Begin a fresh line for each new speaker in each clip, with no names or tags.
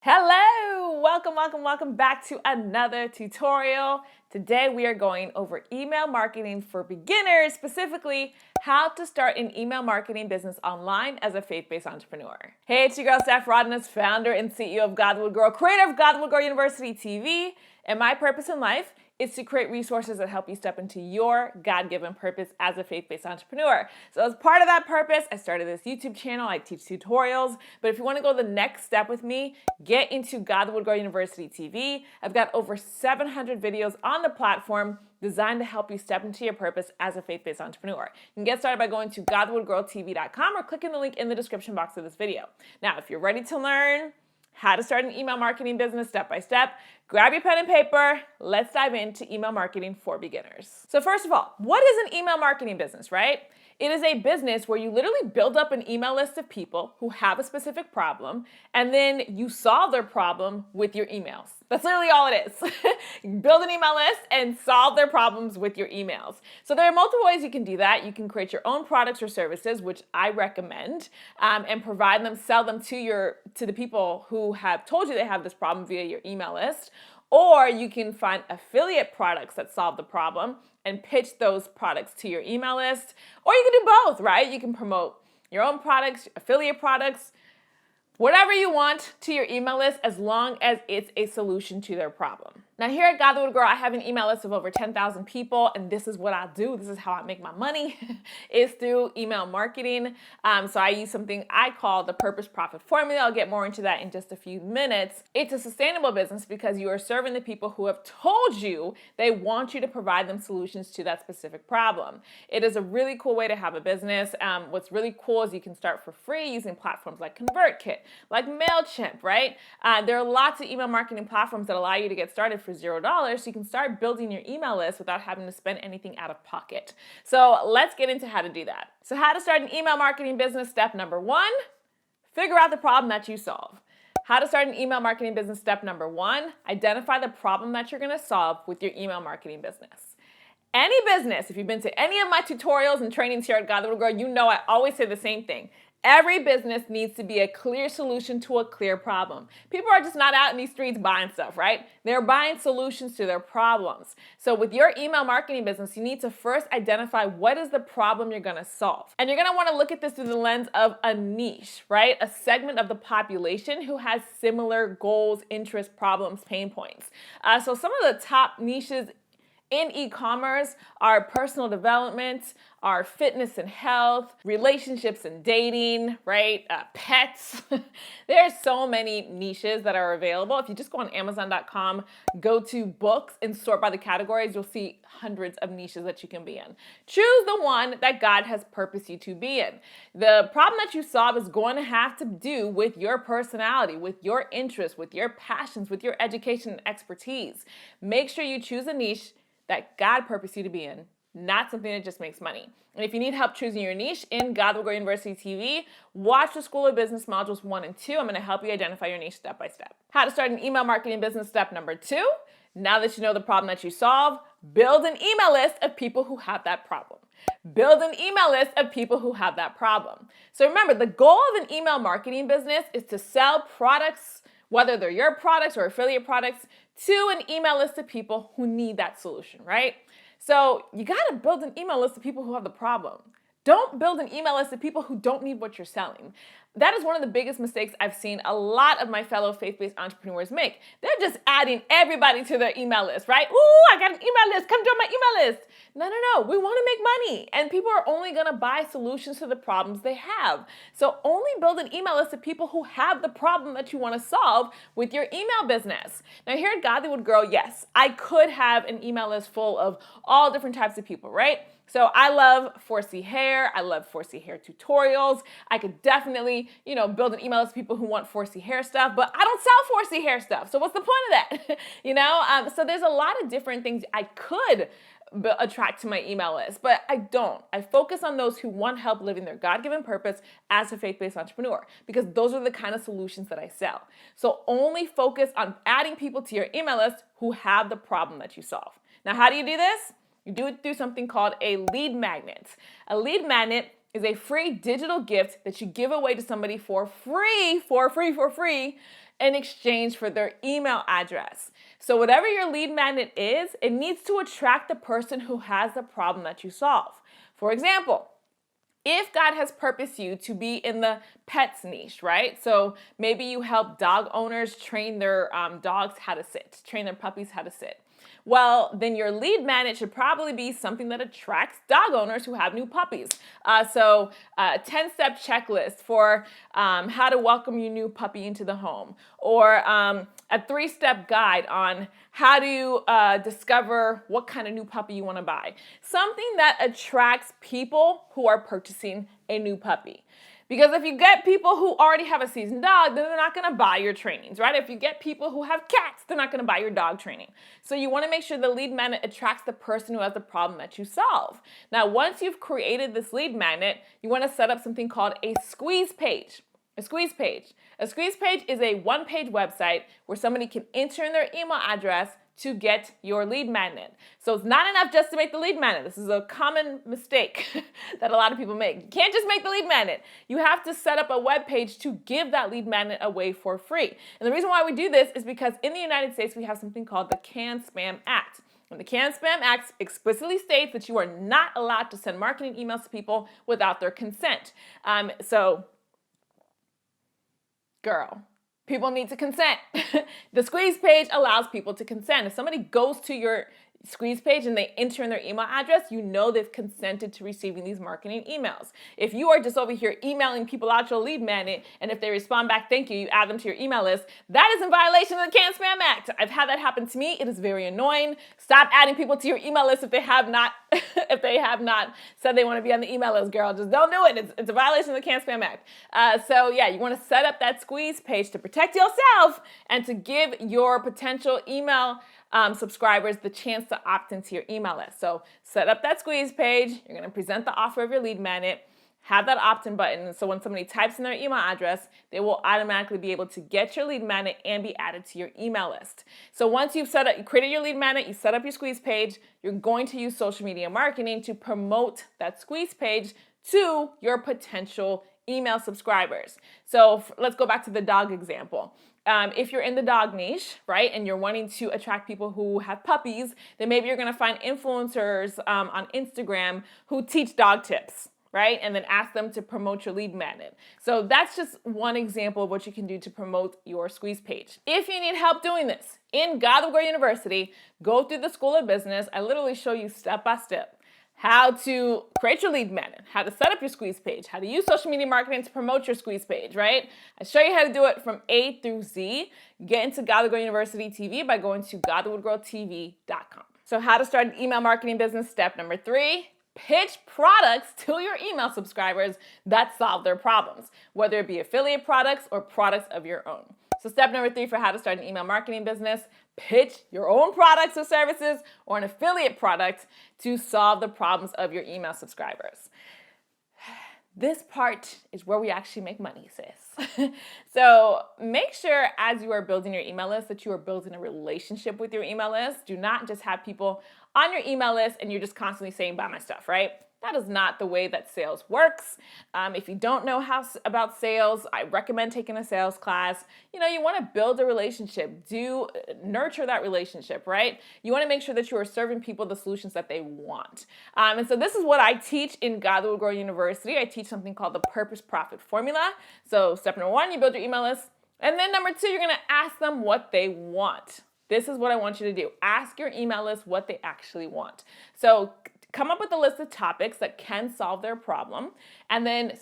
Hello, welcome back to another tutorial. Today we are going over email marketing for beginners, specifically how to start an email marketing business online as a faith-based entrepreneur. Hey, it's your girl Steph Rodnez, founder and CEO of Godlywood Girl, creator of Godlywood Girl University TV, and my purpose in life is to create resources that help you step into your God-given purpose as a faith-based entrepreneur. So as part of that purpose, I started this YouTube channel. I teach tutorials, but if you want to go the next step with me, get into Godlywood Girl University TV. I've got over 700 videos on the platform designed to help you step into your purpose as a faith-based entrepreneur. You can get started by going to godlywoodgirltv.com or clicking the link in the description box of this video. Now, if you're ready to learn how to start an email marketing business step by step, grab your pen and paper. Let's dive into email marketing for beginners. So first of all, what is an email marketing business, right? It is a business where you literally build up an email list of people who have a specific problem, and then you solve their problem with your emails. That's literally all it is. Build an email list and solve their problems with your emails. So there are multiple ways you can do that. You can create your own products or services, which I recommend, and provide them, sell them to the people who have told you they have this problem via your email list. Or you can find affiliate products that solve the problem and pitch those products to your email list. Or you can do both, right? You can promote your own products, affiliate products, whatever you want to your email list, as long as it's a solution to their problem. Now here at Godlywood Girl, I have an email list of over 10,000 people, and this is what I do. This is how I make my money, is through email marketing. So I use something I call the Purpose Profit Formula. I'll get more into that in just a few minutes. It's a sustainable business because you are serving the people who have told you they want you to provide them solutions to that specific problem. It is a really cool way to have a business. What's really cool is you can start for free using platforms like ConvertKit, like MailChimp, right? There are lots of email marketing platforms that allow you to get started for $0, so you can start building your email list without having to spend anything out of pocket. So let's get into how to do that. So how to start an email marketing business, step number 1, figure out the problem that you solve. How to start an email marketing business, step number 1, identify the problem that you're going to solve with your email marketing business. Any business, if you've been to any of my tutorials and trainings here at Godlywood Girl, you know I always say the same thing. Every business needs to be a clear solution to a clear problem. People are just not out in these streets buying stuff, right? They're buying solutions to their problems. So with your email marketing business, you need to first identify what is the problem you're gonna solve. And you're gonna wanna look at this through the lens of a niche, right? A segment of the population who has similar goals, interests, problems, pain points. So some of the top niches in e-commerce are personal development, are fitness and health, relationships and dating, right? Pets. There's so many niches that are available. If you just go on Amazon.com, go to books and sort by the categories, you'll see hundreds of niches that you can be in. Choose the one that God has purposed you to be in. The problem that you solve is going to have to do with your personality, with your interests, with your passions, with your education and expertise. Make sure you choose a niche that God purposed you to be in, not something that just makes money. And if you need help choosing your niche in Godlywood Girl University TV, watch the School of Business modules 1 and 2. I'm going to help you identify your niche step by step. How to start an email marketing business, step number 2. Now that you know the problem that you solve, build an email list of people who have that problem. Build an email list of people who have that problem. So remember, the goal of an email marketing business is to sell products, whether they're your products or affiliate products, to an email list of people who need that solution, right? So you gotta build an email list of people who have the problem. Don't build an email list of people who don't need what you're selling. That is one of the biggest mistakes I've seen a lot of my fellow faith-based entrepreneurs make. They're just adding everybody to their email list, right? Ooh, I got an email list, come join my email list. No, we wanna make money, and people are only gonna buy solutions to the problems they have. So only build an email list of people who have the problem that you wanna solve with your email business. Now here at Godlywood Girl, yes, I could have an email list full of all different types of people, right? So I love 4C hair. I love 4C hair tutorials. I could definitely, build an email list of people who want 4C hair stuff, but I don't sell 4C hair stuff. So what's the point of that? So there's a lot of different things I could attract to my email list, but I don't. I focus on those who want help living their God-given purpose as a faith-based entrepreneur, because those are the kind of solutions that I sell. So only focus on adding people to your email list who have the problem that you solve. Now, how do you do this? You do it through something called a lead magnet. A lead magnet is a free digital gift that you give away to somebody for free in exchange for their email address. So whatever your lead magnet is, it needs to attract the person who has the problem that you solve. For example, if God has purposed you to be in the pets niche, right? So maybe you help dog owners train their dogs how to sit, train their puppies how to sit. Well, then your lead magnet should probably be something that attracts dog owners who have new puppies. So a 10-step checklist for how to welcome your new puppy into the home, or a 3-step guide on how to discover what kind of new puppy you want to buy. Something that attracts people who are purchasing a new puppy. Because if you get people who already have a seasoned dog, then they're not going to buy your trainings, right? If you get people who have cats, they're not going to buy your dog training. So you want to make sure the lead magnet attracts the person who has the problem that you solve. Now, once you've created this lead magnet, you want to set up something called a squeeze page. A squeeze page. A squeeze page is a one-page website where somebody can enter in their email address to get your lead magnet. So it's not enough just to make the lead magnet. This is a common mistake that a lot of people make. You can't just make the lead magnet. You have to set up a web page to give that lead magnet away for free. And the reason why we do this is because in the United States, we have something called the Can-Spam Act. And the Can-Spam Act explicitly states that you are not allowed to send marketing emails to people without their consent. Girl, people need to consent. The squeeze page allows people to consent. If somebody goes to your squeeze page and they enter in their email address, you know they've consented to receiving these marketing emails. If you are just over here emailing people out your lead magnet, and if they respond back, thank you, you add them to your email list, that is in violation of the Can-Spam Act. I've had that happen to me. It is very annoying. Stop adding people to your email list if they have not said they want to be on the email list, girl. Just don't do it. It's a violation of the Can-Spam Act. So yeah, you want to set up that squeeze page to protect yourself and to give your potential email subscribers the chance to opt into your email list. So set up that squeeze page. You're going to present the offer of your lead magnet. Have that opt-in button. So when somebody types in their email address, they will automatically be able to get your lead magnet and be added to your email list. So once you created your lead magnet, you set up your squeeze page, you're going to use social media marketing to promote that squeeze page to your potential email subscribers. So let's go back to the dog example. If you're in the dog niche, right, and you're wanting to attract people who have puppies, then maybe you're going to find influencers on Instagram who teach dog tips, right, and then ask them to promote your lead magnet. So that's just one example of what you can do to promote your squeeze page. If you need help doing this, in Godlywood Girl University, go through the School of Business. I literally show you step by step how to create your lead magnet, how to set up your squeeze page, how to use social media marketing to promote your squeeze page, right? I show you how to do it from A through Z. Get into Godlywood Girl University TV by going to godlywoodgirltv.com. So how to start an email marketing business, step number 3. Pitch products to your email subscribers that solve their problems, whether it be affiliate products or products of your own. So step number 3 for how to start an email marketing business, pitch your own products or services or an affiliate product to solve the problems of your email subscribers. This part is where we actually make money, sis. So make sure as you are building your email list that you are building a relationship with your email list. Do not just have people on your email list and you're just constantly saying, buy my stuff, right? That is not the way that sales works. If you don't know about sales, I recommend taking a sales class. You want to build a relationship. Nurture that relationship, right? You want to make sure that you are serving people the solutions that they want. And so this is what I teach in Godlywood Girl University. I teach something called the Purpose Profit Formula. So step number 1, you build your email list. And then number 2, you're going to ask them what they want. This is what I want you to do. Ask your email list what they actually want. So come up with a list of topics that can solve their problem, and then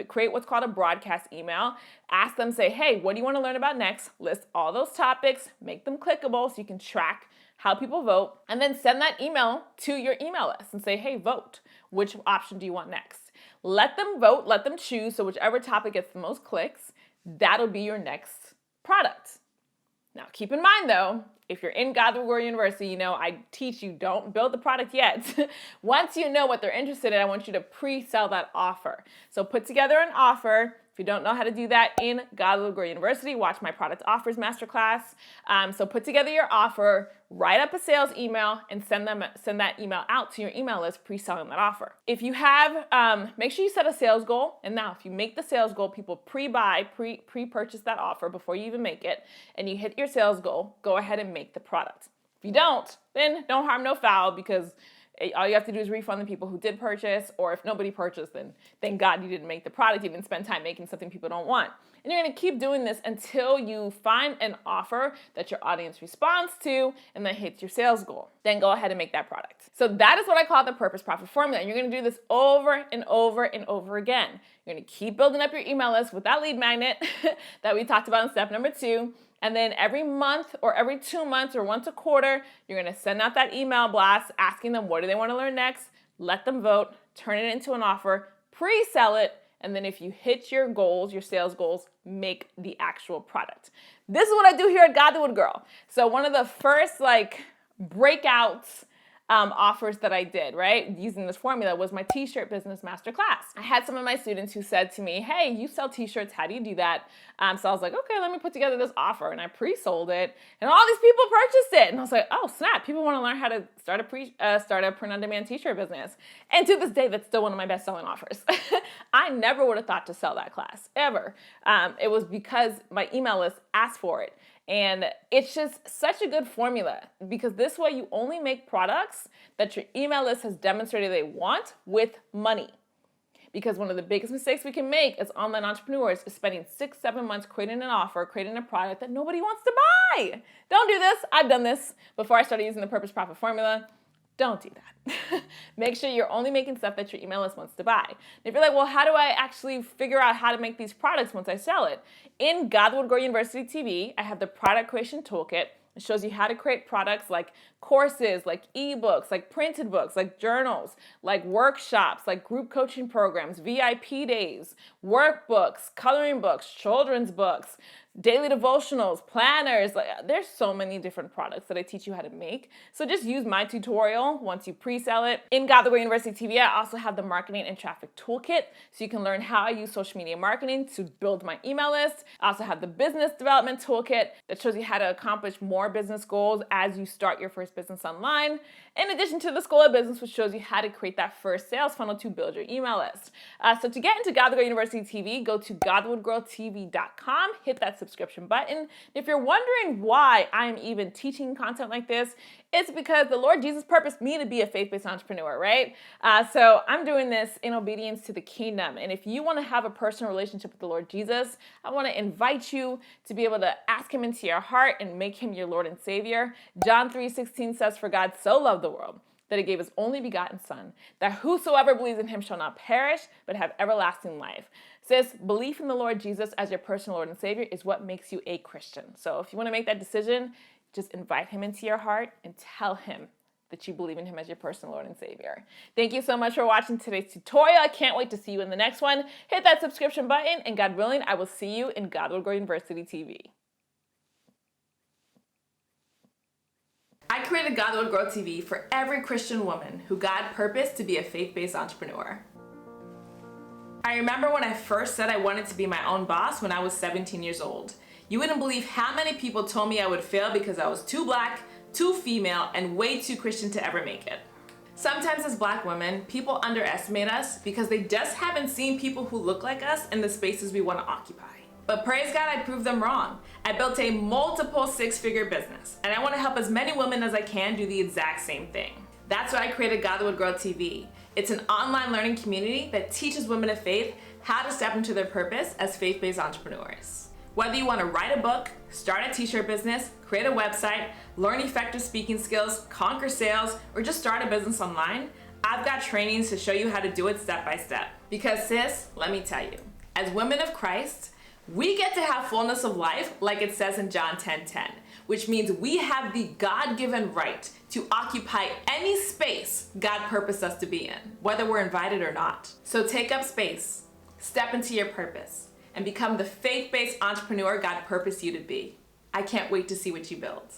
create what's called a broadcast email. Ask them, say, hey, what do you want to learn about next? List all those topics, make them clickable so you can track how people vote, and then send that email to your email list and say, hey, vote. Which option do you want next? Let them vote, let them choose, so whichever topic gets the most clicks, that'll be your next product. Now, keep in mind, though, if you're in Godlywood Girl University, I teach you don't build the product yet. Once you know what they're interested in, I want you to pre-sell that offer. So put together an offer, If you don't know how to do that, in Godlywood Girl University, watch my product offers masterclass. So put together your offer, write up a sales email, and send that email out to your email list pre-selling that offer. If you have, make sure you set a sales goal. And now if you make the sales goal, people pre-purchase that offer before you even make it, and you hit your sales goal, go ahead and make the product. If you don't, then no harm, no foul, because all you have to do is refund the people who did purchase, or if nobody purchased, then thank God you didn't make the product, you didn't spend time making something people don't want. And you're gonna keep doing this until you find an offer that your audience responds to and that hits your sales goal. Then go ahead and make that product. So that is what I call the purpose profit formula. And you're gonna do this over and over and over again. You're gonna keep building up your email list with that lead magnet that we talked about in step number 2. And then every month or every 2 months or once a quarter, you're gonna send out that email blast asking them what do they wanna learn next, let them vote, turn it into an offer, pre-sell it, and then if you hit your goals, your sales goals, make the actual product. This is what I do here at Godlywood Girl. So one of the first breakouts offers that I did, right, using this formula was my t-shirt business masterclass. I had some of my students who said to me, hey, you sell t-shirts, how do you do that? So I was like, okay, let me put together this offer, and I pre-sold it, and all these people purchased it, and I was like, oh snap, people want to learn how to start a print-on-demand t-shirt business. And to this day, that's still one of my best-selling offers. I never would have thought to sell that class, ever. It was because my email list asked for it. And it's just such a good formula, because this way you only make products that your email list has demonstrated they want with money. Because one of the biggest mistakes we can make as online entrepreneurs is spending 6-7 months creating an offer, creating a product that nobody wants to buy. Don't do this. I've done this before I started using the purpose profit formula. Don't do that. Make sure you're only making stuff that your email list wants to buy. And if you're like, well, how do I actually figure out how to make these products once I sell it? In Godlywood Girl University TV, I have the product creation toolkit. It shows you how to create products like courses, like ebooks, like printed books, like journals, like workshops, like group coaching programs, VIP days, workbooks, coloring books, children's books, daily devotionals, planners. There's so many different products that I teach you how to make. So just use my tutorial once you pre-sell it. In Godlywood Girl University TV, I also have the marketing and traffic toolkit, so you can learn how I use social media marketing to build my email list. I also have the business development toolkit that shows you how to accomplish more business goals as you start your first business online. In addition to the School of Business, which shows you how to create that first sales funnel to build your email list. So to get into Godlywood Girl University TV, go to godlywoodgirltv.com, hit that subscription button. If you're wondering why I'm even teaching content like this, it's because the Lord Jesus purposed me to be a faith-based entrepreneur, right? So I'm doing this in obedience to the kingdom. And if you want to have a personal relationship with the Lord Jesus, I want to invite you to be able to ask him into your heart and make him your Lord and Savior. John 3:16 says, for God so loved the world that he gave his only begotten son, that whosoever believes in him shall not perish, but have everlasting life. Sis, belief in the Lord Jesus as your personal Lord and Savior is what makes you a Christian. So if you want to make that decision, just invite him into your heart and tell him that you believe in him as your personal Lord and Savior. Thank you so much for watching today's tutorial. I can't wait to see you in the next one. Hit that subscription button, and God willing, I will see you in Godlywood Girl University TV. I created Godlywood Girl TV for every Christian woman who God purposed to be a faith-based entrepreneur. I remember when I first said I wanted to be my own boss when I was 17 years old. You wouldn't believe how many people told me I would fail because I was too black, too female, and way too Christian to ever make it. Sometimes as black women, people underestimate us because they just haven't seen people who look like us in the spaces we want to occupy. But praise God, I proved them wrong. I built a multiple 6-figure business, and I want to help as many women as I can do the exact same thing. That's why I created Godlywood Girl TV. It's an online learning community that teaches women of faith how to step into their purpose as faith-based entrepreneurs. Whether you want to write a book, start a t-shirt business, create a website, learn effective speaking skills, conquer sales, or just start a business online, I've got trainings to show you how to do it step by step. Because sis, let me tell you, as women of Christ, we get to have fullness of life like it says in John 10:10, which means we have the God-given right to occupy any space God purposed us to be in, whether we're invited or not. So take up space, step into your purpose, and become the faith-based entrepreneur God purposed you to be. I can't wait to see what you build.